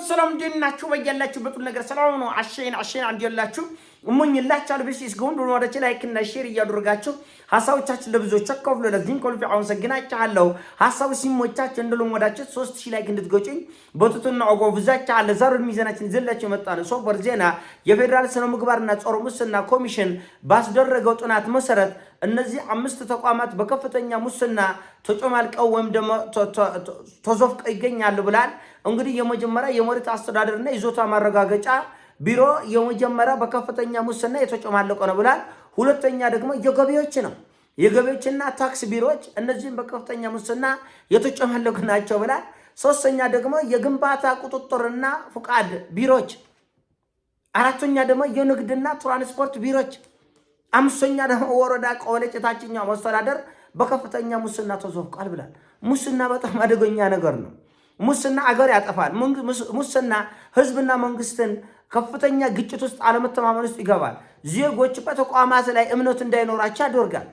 ሰላም ዲናችሁ በያላችሁበት ነገር ሰላም ነው። አሸን አንድ ያላችሁ እሞኝላችሁ አልብሲስ ጎን ወደች ላይክ እና ሼር እያደረጋችሁ ሐሳቦቻችን ለብዙዎች አካፍሉ። ለዚህን ኮልፊ አሁን ሰግናችኋለሁ። ሐሳቡ ሲሞቻችሁ እንደሉም ወዳችሁ 3000 ላይክ እንድትገጩኝ በትቱና አጎብዛችኋለሁ። ዛሬ ሚዛናችን ይዘላችሁ የመጣነው ሶበር ዜና የፌደራል ስነ ምግባርና ጸረ ሙስና ኮሚሽን ባስደረገው ጥናት መሰረት እነዚህ 5 ተቋማት በከፍተኛ ሙስና ተጨማልቀው ወይም ደግሞ ተዘፍቀው ይገኛሉ ብሏል። እንግዲህ የመጀመሪያ የመሬት አስተዳደርና ይዞታ ማረጋገጫ ቢሮ የመጀመሪያ በከፍተኛ ሙስና የተጨማለቀ ነው ብሏል። ሁለተኛ ደግሞ የገቢዎች ነው። የገቢዎችና ታክስ ቢሮዎች እነዚህም በከፍተኛ ሙስና የተጨማለቁ ናቸው ብሏል። ሶስተኛ ደግሞ የግንባታ ቁጥጥርና ፍቃድ ቢሮዎች፣ አራተኛ ደግሞ የንግድና ትራንስፖርት ቢሮዎች፣ አምስተኛ ደግሞ ወረዳ ቀበሌ የታችኛው መስተዳደር በከፍተኛ ሙስና ተዘፍቋል ብሏል። ሙስና በጣም አደገኛ ነገር ነው። ሙስና አገር ያጠፋል። ሙስና ህዝብና መንግስትን ከፍተኛ ግጭት ውስጥ አለመተማመን ውስጥ ይገባል። ዜጎች በተቋማት ላይ እምነት እንዳይኖራቸው ያደርጋል።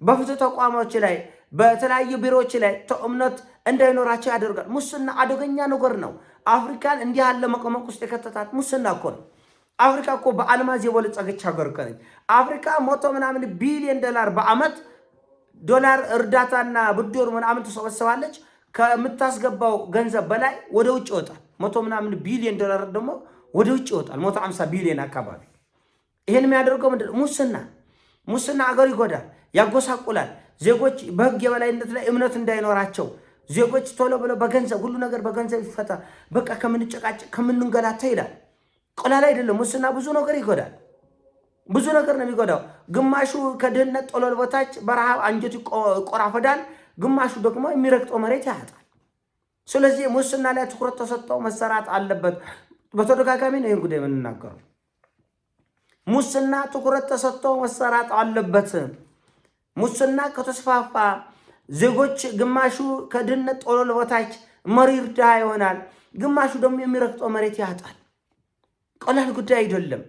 በፍትህ ተቋማት ላይ በተለያዩ ቢሮዎች ላይ እምነት እንዳይኖራቸው ያደርጋል። ሙስና አደገኛ ነገር ነው። አፍሪካን እንዲህ ያለ መቀመቅ ውስጥ የከተታት ሙስና እኮ ነው። አፍሪካ እኮ በአልማዝ የበለጸገች ሀገር ነች። አፍሪካ 100 ምናምን ቢሊዮን ዶላር በአመት ዶላር እርዳታና ብድር ምናምን ተሰበሰባለች። ከምታስገባው ገንዘብ በላይ ወደ ውጭ ይወጣል። 100 ምናምን ቢሊዮን ዶላር ደግሞ ወደ ውጭ ይወጣል። 150 ቢሊዮን አካባቢ። ይሄን የሚያደርገው ምንድነው? ሙስና አገር ይጎዳል፣ ያጎሳቁላል። ዜጎች በህግ የበላይነት ላይ እምነት እንዳይኖራቸው፣ ዜጎች ቶሎ ብለው በገንዘብ ሁሉ ነገር በገንዘብ ይፈታ፣ በቃ ከምንጨቃጨቅ ከምንንገላታ ይላል። ቀላል አይደለም። ሙስና ብዙ ነገር ይጎዳል። ብዙ ነገር ነው የሚጎዳው። ግማሹ ከድህነት ጦለል በታች በረሃብ አንጀቱ ይቆራፈዳል። ግማሹ ደግሞ የሚረግጠው መሬት ያጣል። ስለዚህ ሙስና ላይ ትኩረት ተሰጥቶ መሰራት አለበት። በተደጋጋሚ ነው ይሄን ጉዳይ የምንናገረው። ሙስና ትኩረት ተሰጥቶ መሰራት አለበት። ሙስና ከተስፋፋ ዜጎች ግማሹ ከድህነት ጦለል በታች መሪር ድሃ ይሆናል፣ ግማሹ ደግሞ የሚረግጠው መሬት ያጣል። ቀላል ጉዳይ አይደለም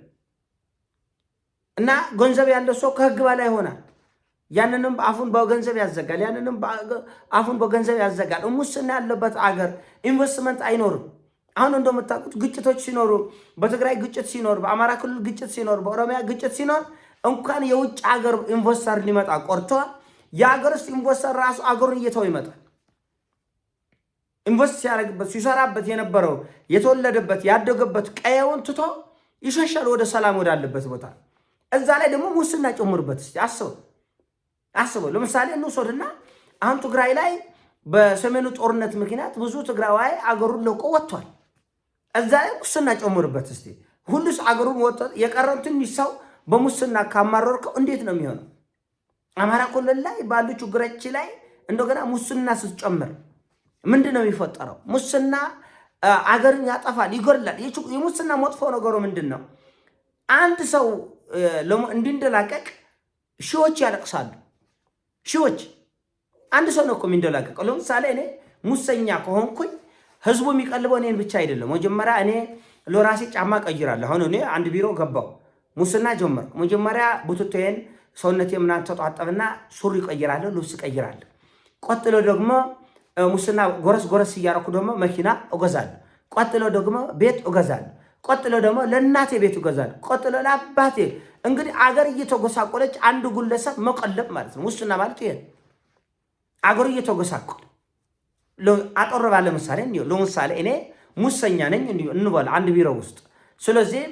እና ገንዘብ ያለው ሰው ከህግ በላይ ይሆናል። ያንንም አፉን በገንዘብ ያዘጋል፣ ያንንም አፉን በገንዘብ ያዘጋል። ሙስና ያለበት አገር ኢንቨስትመንት አይኖርም። አሁን እንደምታውቁት ግጭቶች ሲኖሩ፣ በትግራይ ግጭት ሲኖር፣ በአማራ ክልል ግጭት ሲኖር፣ በኦሮሚያ ግጭት ሲኖር እንኳን የውጭ ሀገር ኢንቨስተር ሊመጣ ቆርቶ የሀገር ውስጥ ኢንቨስተር ራሱ አገሩን እየተው ይመጣል። ኢንቨስት ሲያደርግበት ሲሰራበት የነበረው የተወለደበት ያደገበት ቀየውን ትቶ ይሸሻል ወደ ሰላም ወዳለበት ቦታ። እዛ ላይ ደግሞ ሙስና ጨምርበት። እስቲ አስበው። ለምሳሌ እንውሰድና አሁን ትግራይ ላይ በሰሜኑ ጦርነት ምክንያት ብዙ ትግራዋይ አገሩን ለቆ ወጥቷል። እዛ ላይ ሙስና ጨምርበት። እስቲ ሁሉስ አገሩን ወጥቶ የቀረው ትንሽ ሰው በሙስና ካማረርከው እንዴት ነው የሚሆነው? አማራ ክልል ላይ ባሉ ችግሮች ላይ እንደገና ሙስና ስትጨምር ምንድን ነው የሚፈጠረው? ሙስና አገርን ያጠፋል፣ ይገድላል። የሙስና መጥፎ ነገሩ ምንድን ነው? አንድ ሰው እንዲንደላቀቅ ሺዎች ያለቅሳሉ። ሺዎች። አንድ ሰው ነው እኮ የሚንደላቀቀው። ለምሳሌ እኔ ሙሰኛ ከሆንኩኝ ህዝቡ የሚቀልበው እኔን ብቻ አይደለም። መጀመሪያ እኔ ለራሴ ጫማ ቀይራለሁ። አሁን እኔ አንድ ቢሮ ገባው፣ ሙስና ጀመርኩ። መጀመሪያ ቡትቶዬን ሰውነቴ ምናምን ተጧጠብና ሱሪ ቀይራለሁ፣ ልብስ ቀይራለሁ። ቀጥሎ ደግሞ ሙስና ጎረስ እያረኩ ደግሞ መኪና እገዛለሁ። ቀጥሎ ደግሞ ቤት እገዛለሁ። ቀጥሎ ደግሞ ለእናቴ ቤት እገዛለሁ። ቀጥሎ ለአባቴ። እንግዲህ አገር እየተጎሳቆለች አንድ ግለሰብ መቀለብ ማለት ነው። ሙስና ማለት ይሄ አገሩ እየተጎሳቆለ አጠር ባለ ምሳሌ ለምሳሌ እኔ ሙሰኛ ነኝ እንበል አንድ ቢሮ ውስጥ። ስለዚህ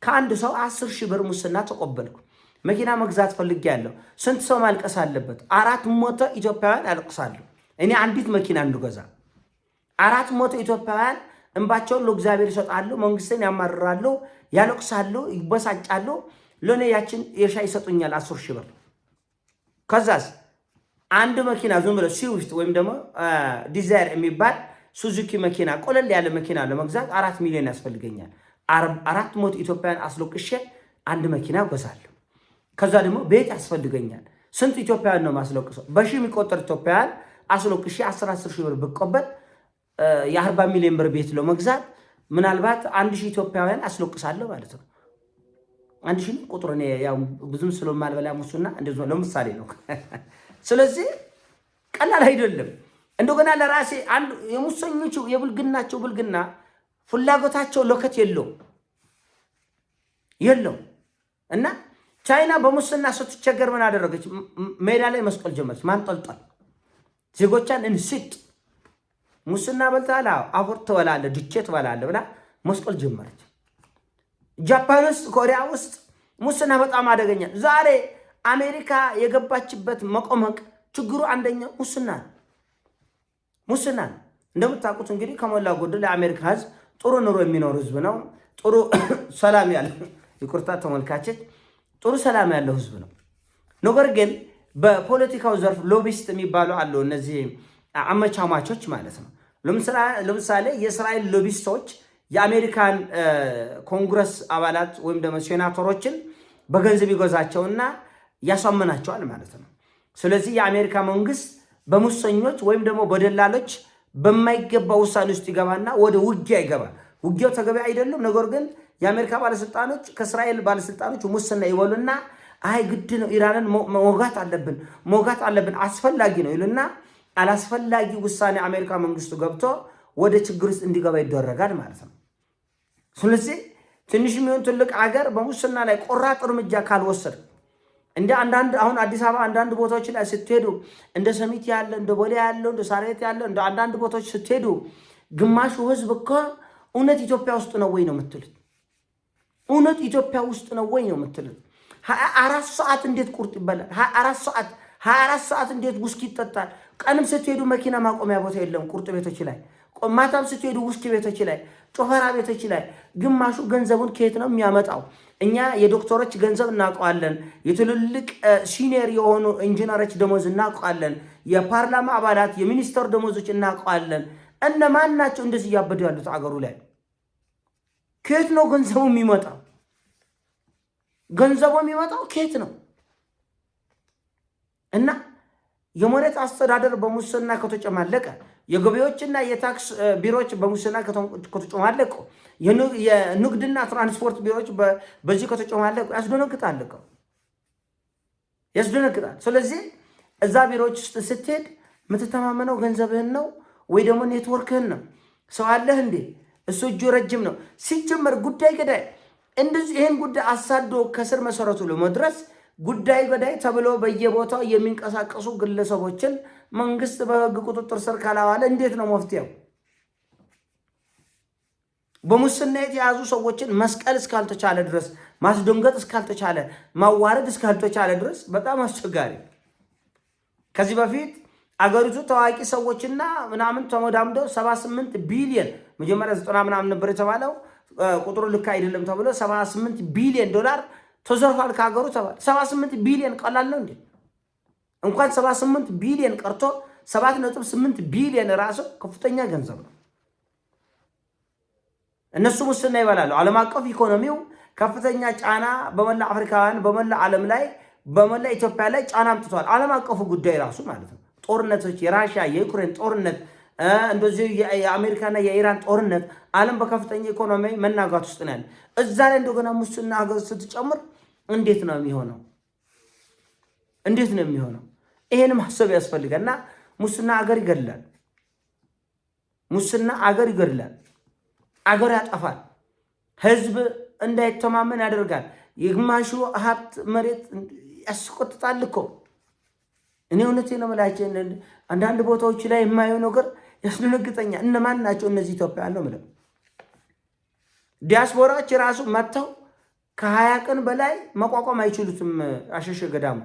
ከአንድ ሰው 10,000 ብር ሙስና ተቀበልኩ። መኪና መግዛት ፈልጌያለሁ። ስንት ሰው ማልቀስ አለበት? 400 ኢትዮጵያውያን ያለቅሳሉ እኔ አንዲት መኪና እንድገዛ። 400 ኢትዮጵያውያን እንባቸውን ለእግዚአብሔር ይሰጣሉ፣ መንግስትን ያማርራሉ፣ ያለቅሳሉ፣ ይበሳጫሉ። ለኔ ያችን የሻይ ይሰጡኛል 10,000 ብር። ከዛስ አንድ መኪና ዝም ብሎ ስዊፍት ወይም ደግሞ ዲዛይር የሚባል ሱዙኪ መኪና ቆለል ያለ መኪና ለመግዛት 4 ሚሊዮን ያስፈልገኛል። 400 ኢትዮጵያውያን አስለቅሼ አንድ መኪና እገዛለሁ። ከዛ ደግሞ ቤት ያስፈልገኛል። ስንት ኢትዮጵያውያን ነው ማስለቅሰው? በሺህ የሚቆጠር ኢትዮጵያውያን አስለቅሼ 10,000 ብር ብቆበል የ40 ሚሊዮን ብር ቤት ለመግዛት ምናልባት 1000 ኢትዮጵያውያን አስለቅሳለሁ ማለት ነው። 1000 ቁጥር ነው ያው ብዙም ስለማልበላ ሙስና እንደዚህ ነው፣ ለምሳሌ ነው። ስለዚህ ቀላል አይደለም። እንደገና ለራሴ አንድ የሙሰኞቹ የብልግናቸው ብልግና ፍላጎታቸው ለከት የለው እና ቻይና በሙስና ስትቸገር ምን አደረገች? ሜዳ ላይ መስቀል ጀመረች። ማንጠልጠል ዜጎቿን እንስጥ ሙስና በልታላ አፈር ትበላለህ ዱቼ ትበላለህ ብላ መስቀል ጀመረች። ጃፓን ውስጥ ኮሪያ ውስጥ ሙስና በጣም አደገኛ። ዛሬ አሜሪካ የገባችበት መቆመቅ ችግሩ አንደኛው ሙስና ነው። እንደምታውቁት እንግዲህ ከሞላ ጎደል የአሜሪካ ህዝብ ጥሩ ኑሮ የሚኖር ህዝብ ነው። ጥሩ ሰላም ያለው ይቁርታ ተመልካቾች፣ ጥሩ ሰላም ያለው ህዝብ ነው። ነገር ግን በፖለቲካው ዘርፍ ሎቢስት የሚባሉ አሉ። እነዚህ አመቻማቾች ማለት ነው። ለምሳሌ የእስራኤል ሎቢስቶች የአሜሪካን ኮንግረስ አባላት ወይም ደግሞ ሴናተሮችን በገንዘብ ይገዛቸውና ያሳምናቸዋል ማለት ነው። ስለዚህ የአሜሪካ መንግስት በሙሰኞች ወይም ደግሞ በደላሎች በማይገባ ውሳኔ ውስጥ ይገባና ወደ ውጊያ ይገባል። ውጊያው ተገቢ አይደለም። ነገር ግን የአሜሪካ ባለስልጣኖች ከእስራኤል ባለስልጣኖች ሙስና ይበሉና አይ ግድ ነው ኢራንን መውጋት አለብን አስፈላጊ ነው ይሉና አላስፈላጊ ውሳኔ አሜሪካ መንግስቱ ገብቶ ወደ ችግር ውስጥ እንዲገባ ይደረጋል ማለት ነው። ስለዚህ ትንሽ የሚሆን ትልቅ አገር በሙስና ላይ ቆራጥ እርምጃ ካልወሰደ እንደ አንዳንድ አሁን አዲስ አበባ አንዳንድ ቦታዎች ላይ ስትሄዱ እንደ ሰሚት ያለ እንደ ቦሌ ያለው እንደ ሳሬት ያለ እንደ አንዳንድ ቦታዎች ስትሄዱ ግማሹ ህዝብ እኮ እውነት ኢትዮጵያ ውስጥ ነው ወይ ነው የምትሉት? እውነት ኢትዮጵያ ውስጥ ነው ወይ ነው የምትሉት? 24 ሰዓት እንዴት ቁርጥ ይበላል? 24 ሰዓት እንዴት ውስኪ ይጠጣል? ቀንም ስትሄዱ መኪና ማቆሚያ ቦታ የለም ቁርጥ ቤቶች ላይ፣ ማታም ስትሄዱ ውስኪ ቤቶች ላይ፣ ጮፈራ ቤቶች ላይ። ግማሹ ገንዘቡን ከየት ነው የሚያመጣው? እኛ የዶክተሮች ገንዘብ እናውቀዋለን። የትልልቅ ሲኒየር የሆኑ ኢንጂነሮች ደሞዝ እናውቀዋለን። የፓርላማ አባላት የሚኒስተር ደሞዞች እናውቀዋለን። እነማን ናቸው እንደዚህ እያበዱ ያሉት አገሩ ላይ? ከየት ነው ገንዘቡ የሚመጣው? ገንዘቡ የሚመጣው ከየት ነው? እና የመሬት አስተዳደር በሙስና ከተጨማለቀ፣ የገቢዎችና የታክስ ቢሮዎች በሙስና ከተጨማለቁ፣ የንግድና ትራንስፖርት ቢሮዎች በዚህ ከተጨማለቁ ያስደነግጣል። ስለዚህ እዛ ቢሮዎች ውስጥ ስትሄድ የምትተማመነው ገንዘብህን ነው ወይ ደግሞ ኔትወርክህን ነው? ሰው አለህ እንዴ? እሱ እጁ ረጅም ነው። ሲጀመር ጉዳይ ገዳይ እንደዚህ ይህን ጉዳይ አሳዶ ከስር መሰረቱ ለመድረስ ጉዳይ ገዳይ ተብሎ በየቦታው የሚንቀሳቀሱ ግለሰቦችን መንግስት በህግ ቁጥጥር ስር ካላዋለ እንዴት ነው መፍትሄው? በሙስና የተያዙ ሰዎችን መስቀል እስካልተቻለ ድረስ፣ ማስደንገጥ እስካልተቻለ፣ ማዋረድ እስካልተቻለ ድረስ በጣም አስቸጋሪ። ከዚህ በፊት አገሪቱ ታዋቂ ሰዎችና ምናምን ተሞዳምደው 78 ቢሊዮን መጀመሪያ 90 ምናምን ነበር የተባለው ቁጥሩ ልክ አይደለም ተብሎ 78 ቢሊዮን ዶላር ተዘርፏል ከሀገሩ ተባለ። 78 ቢሊዮን ቀላል ነው እንዴ? እንኳን 78 ቢሊዮን ቀርቶ 7.8 ቢሊዮን ራሱ ከፍተኛ ገንዘብ ነው። እነሱ ሙስና ይበላሉ። ዓለም አቀፍ ኢኮኖሚው ከፍተኛ ጫና በመላ አፍሪካውያን፣ በመላ ዓለም ላይ፣ በመላ ኢትዮጵያ ላይ ጫና አምጥቷል። ዓለም አቀፉ ጉዳይ ራሱ ማለት ነው። ጦርነቶች፣ የራሽያ የዩክሬን ጦርነት፣ እንደዚህ የአሜሪካና የኢራን ጦርነት፣ ዓለም በከፍተኛ ኢኮኖሚ መናጋት ውስጥ ነው ያለ። እዛ ላይ እንደገና ሙስና ሀገር ስትጨምር እንዴት ነው የሚሆነው? ይሄን ማሰብ ያስፈልጋል። እና ሙስና አገር ይገድላል። አገር ያጠፋል። ህዝብ እንዳይተማመን ያደርጋል። የግማሹ ሀብት መሬት ያስቆጥጣል እኮ። እኔ እውነቴን ነው የምላቸው። አንዳንድ ቦታዎች ላይ የማየው ነገር ያስደነግጠኛል። እነማን ናቸው እነዚህ ኢትዮጵያውያን ነው የምለው። ዲያስፖራዎች ራሱ መጥተው ከ20 ቀን በላይ መቋቋም አይችሉትም። አሸሸ ገዳሙ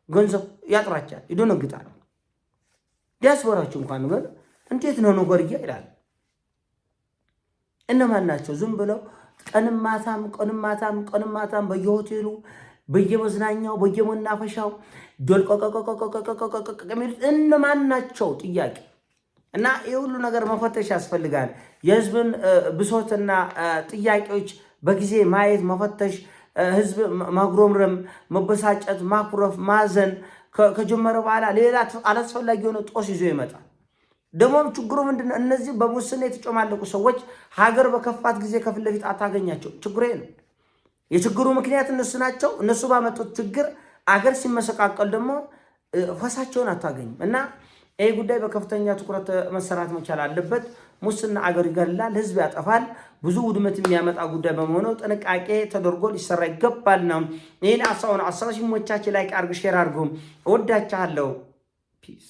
ገንዘብ ያጥራቻል፣ ይደነግጣል። ዲያስፖራዎች እንኳን ነገር እንዴት ነው ነገር ይላል። እነማን ናቸው? ዝም ብለው ቀንም ማታም በየሆቴሉ በየመዝናኛው በየመናፈሻው ዶልቆቆቆቆቆቆቆቆቆ የሚሉት እነማን ናቸው? ጥያቄ እና ይህ ሁሉ ነገር መፈተሽ ያስፈልጋል። የህዝብን ብሶትና ጥያቄዎች በጊዜ ማየት መፈተሽ፣ ህዝብ ማጉረምረም፣ መበሳጨት፣ ማኩረፍ፣ ማዘን ከጀመረ በኋላ ሌላ አላስፈላጊ የሆነ ጦስ ይዞ ይመጣል። ደግሞም ችግሩ ምንድነው? እነዚህ በሙስና የተጨማለቁ ሰዎች ሀገር በከፋት ጊዜ ከፊት ለፊት አታገኛቸው። ችግሩ ነው። የችግሩ ምክንያት እነሱ ናቸው። እነሱ ባመጡት ችግር አገር ሲመሰቃቀል ደግሞ ፈሳቸውን አታገኝም። እና ይህ ጉዳይ በከፍተኛ ትኩረት መሰራት መቻል አለበት። ሙስና አገር ይገላል፣ ህዝብ ያጠፋል፣ ብዙ ውድመት የሚያመጣ ጉዳይ በመሆኑ ጥንቃቄ ተደርጎ ሊሰራ ይገባል ነው። ይሄን አሳውን አሳሲሞቻችን ላይ አርግ ሼር አድርጉ። እወዳችኋለሁ። ፒስ